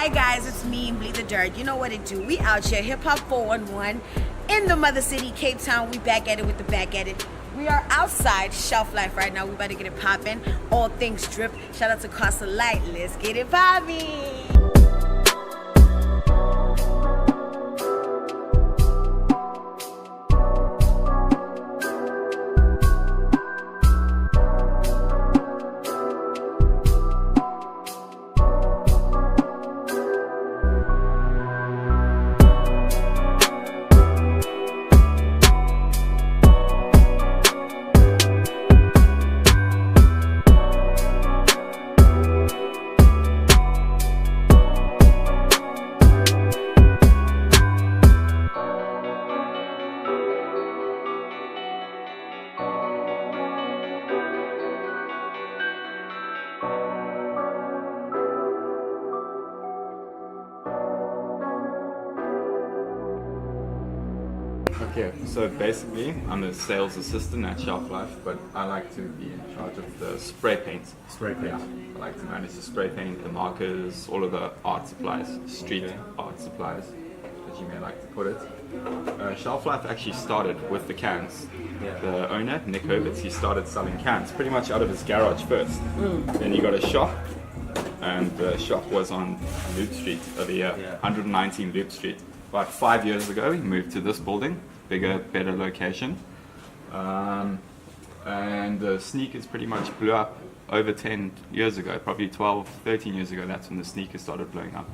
Hi guys, it's me, Bleed the Dirt. You know what it do. We out here, Hip Hop 411 in the mother city, Cape Town. We back at it with the back at it. We are outside ShelfLife right now. We about to get it popping. All things drip. Shout out to Castle Lite. Let's get it popping. Okay, so basically I'm a sales assistant at ShelfLife, but I like to be in charge of the spray paint. Spray paint. Yeah, I like to manage the spray paint, the markers, all of the art supplies, street art supplies, as you may like to put it. ShelfLife actually started with the cans. Yeah. The owner, Nick Herbert, he started selling cans pretty much out of his garage first. Then he got a shop, and the shop was on Loop Street over here, 119 Loop Street. About 5 years ago, he moved to this building, bigger, better location. And the sneakers pretty much blew up over 10 years ago, probably 12, 13 years ago. That's when the sneakers started blowing up.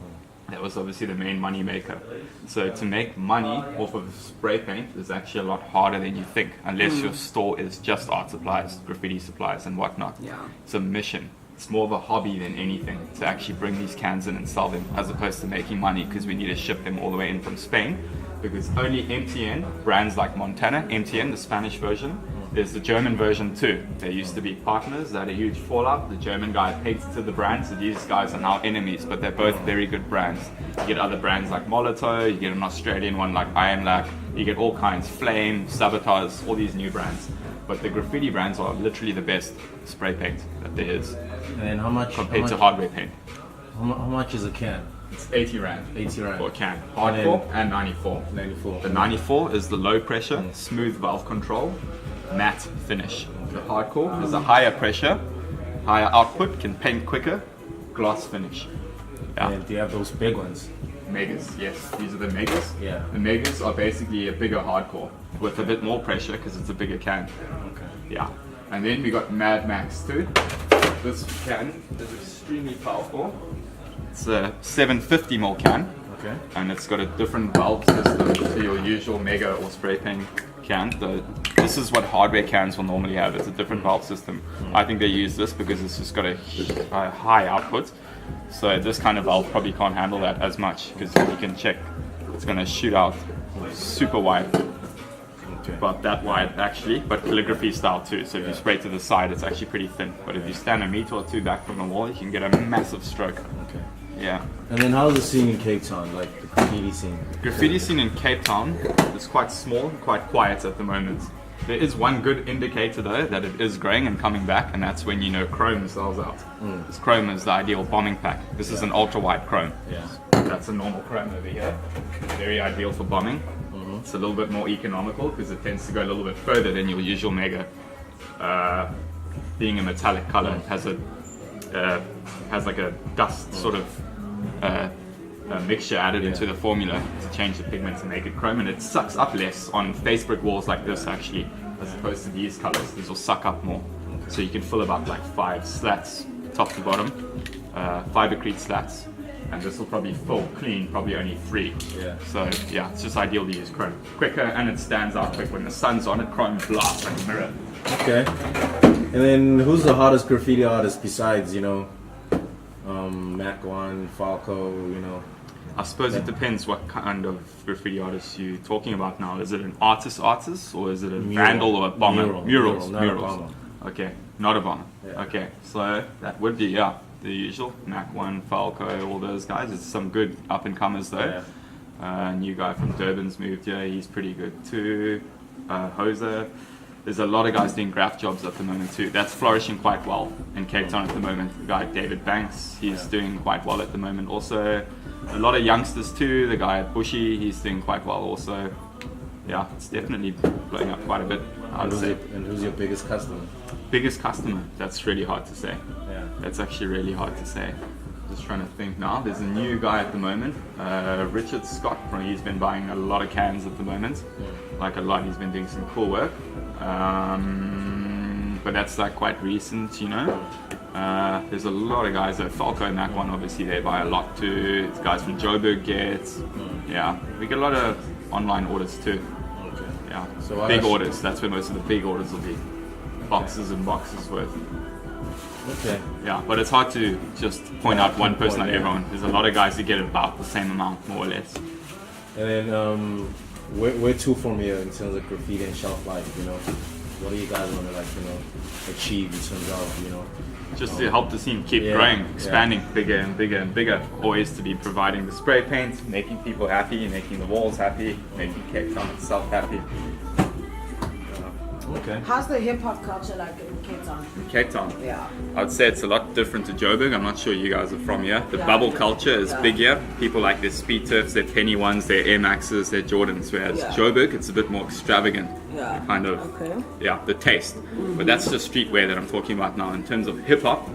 That was obviously the main money maker. So to make money off of spray paint is actually a lot harder than you think, unless your store is just art supplies, graffiti supplies and whatnot. Yeah. It's a mission. It's more of a hobby than anything to actually bring these cans in and sell them, as opposed to making money, because we need to ship them all the way in from Spain, because only MTN, brands like Montana, MTN, the Spanish version, there's the German version too. They used to be partners, they had a huge fallout. The German guy patented the brand, so these guys are now enemies, but they're both very good brands. You get other brands like Molotov, you get an Australian one like Iron Lack, you get all kinds, Flame, Sabotage, all these new brands. But the graffiti brands are literally the best spray paint that there is. And how much? Compared to hardware paint. How much is a can? It's 80 Rand. 80 Rand. For a can. Hardcore and 94. 94. The 94 is the low pressure, smooth valve control, matte finish. The hardcore is a higher pressure, higher output, can paint quicker, gloss finish. Yeah. And do you have those big ones? Megas, yes. These are the Megas. Yeah. The Megas are basically a bigger hardcore with a bit more pressure because it's a bigger can. Okay. Yeah. And then we got Mad Max too. This can is extremely powerful. It's a 750mm can. Okay. And it's got a different valve system to your usual mega or spray paint can. This is what hardware cans will normally have. It's a different valve system. I think they use this because it's just got a high output. So this kind of valve probably can't handle that as much, because you can check it's going to shoot out super wide. Okay. About that wide actually, but calligraphy style too. So if you spray to the side, it's actually pretty thin. But if you stand a meter or two back from the wall, you can get a massive stroke. Okay. Yeah. And then how's the scene in Cape Town, like the graffiti scene? Graffiti scene in Cape Town is quite small, quite quiet at the moment. There is one good indicator though that it is growing and coming back, and that's when you know chrome sells out. This chrome is the ideal bombing pack. This is an ultra wide chrome. Yeah. That's a normal chrome over here. Very ideal for bombing. It's a little bit more economical because it tends to go a little bit further than your usual mega. Being a metallic color, it has like a dust sort of mixture added into the formula to change the pigment to make it chrome, and it sucks up less on face brick walls like this actually, as opposed to these colors. These will suck up more. So you can fill about like 5 slats top to bottom, fibercrete slats. And this will probably fill clean, probably only 3. Yeah. So yeah, it's just ideal to use chrome. Quicker, and it stands out quick. When the sun's on it, chrome blasts like a mirror. Okay. And then who's the hottest graffiti artist besides, Mac 1, Falco, I suppose it depends what kind of graffiti artist you're talking about now. Is it an artist, or is it a vandal or a bomber? Murals. Not a bomber. Okay, not a bomber. Yeah. Okay, so that would be, the usual. Mac 1, Falco, all those guys. It's some good up-and-comers though. Yeah. New guy from Durban's moved here. He's pretty good too. Rozay. There's a lot of guys doing graph jobs at the moment too. That's flourishing quite well in Cape Town at the moment. The guy David Banks, he's doing quite well at the moment. Also, a lot of youngsters too. The guy at Bushy, he's doing quite well also. Yeah, it's definitely blowing up quite a bit, I would say. And who's your biggest customer? Biggest customer? That's really hard to say. Yeah. That's actually really hard to say. Just trying to think now. There's a new guy at the moment, Richard Scott. He's been buying a lot of cans at the moment. Like a lot. He's been doing some cool work. But that's like quite recent, you know. There's a lot of guys at Falco and that one. Obviously, they buy a lot too. It's guys from Joburg get. Yeah, we get a lot of online orders too. Okay. Yeah, So big orders. That's where most of the big orders will be. Boxes and boxes worth. Okay. Yeah, but it's hard to just point out one person pinpoint, at everyone. There's a lot of guys that get about the same amount, more or less. And then where to from here in terms of graffiti and shelf life? You know, what do you guys want to achieve in terms of Just to help the scene keep growing, expanding bigger and bigger and bigger. Always to be providing the spray paint, making people happy, making the walls happy, making Cape Town itself happy. Okay. How's the hip hop culture like in Cape Town? In Cape Town, Yeah. I would say it's a lot different to Joburg. I'm not sure you guys are from here. The Yeah. bubble culture is Yeah. big here. People like their Speed Turfs, their Penny Ones, their Air Maxes, their Jordans. Whereas Yeah. Joburg, it's a bit more extravagant. Yeah. Kind of. Okay. Yeah, the taste. But that's the streetwear that I'm talking about now. In terms of hip hop,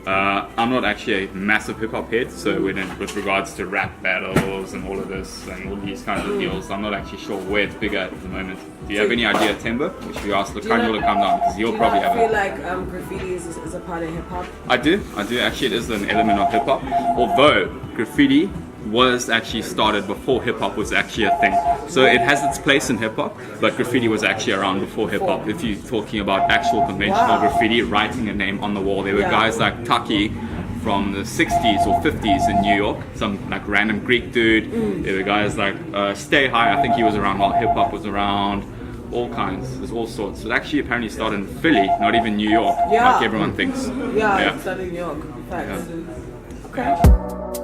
I'm not actually a massive hip hop head. So with regards to rap battles and all of this and all these kinds of deals, I'm not actually sure where it's bigger at the moment. Do you have any idea, Timber? We should ask Lukhanyo to come down because he'll probably have I feel it. like graffiti is a part of hip hop. I do. Actually, it is an element of hip hop. Although graffiti was actually started before hip hop was actually a thing. So it has its place in hip hop, but graffiti was actually around before hip hop. If you're talking about actual conventional graffiti, writing a name on the wall, there were guys like Taki from the 60s or 50s in New York, some like random Greek dude. There were guys like Stay High, I think he was around while hip hop was around. All kinds, there's all sorts. It actually apparently started in Philly, not even New York, like everyone thinks. Yeah, it's started in New York. Facts. Yeah. Okay.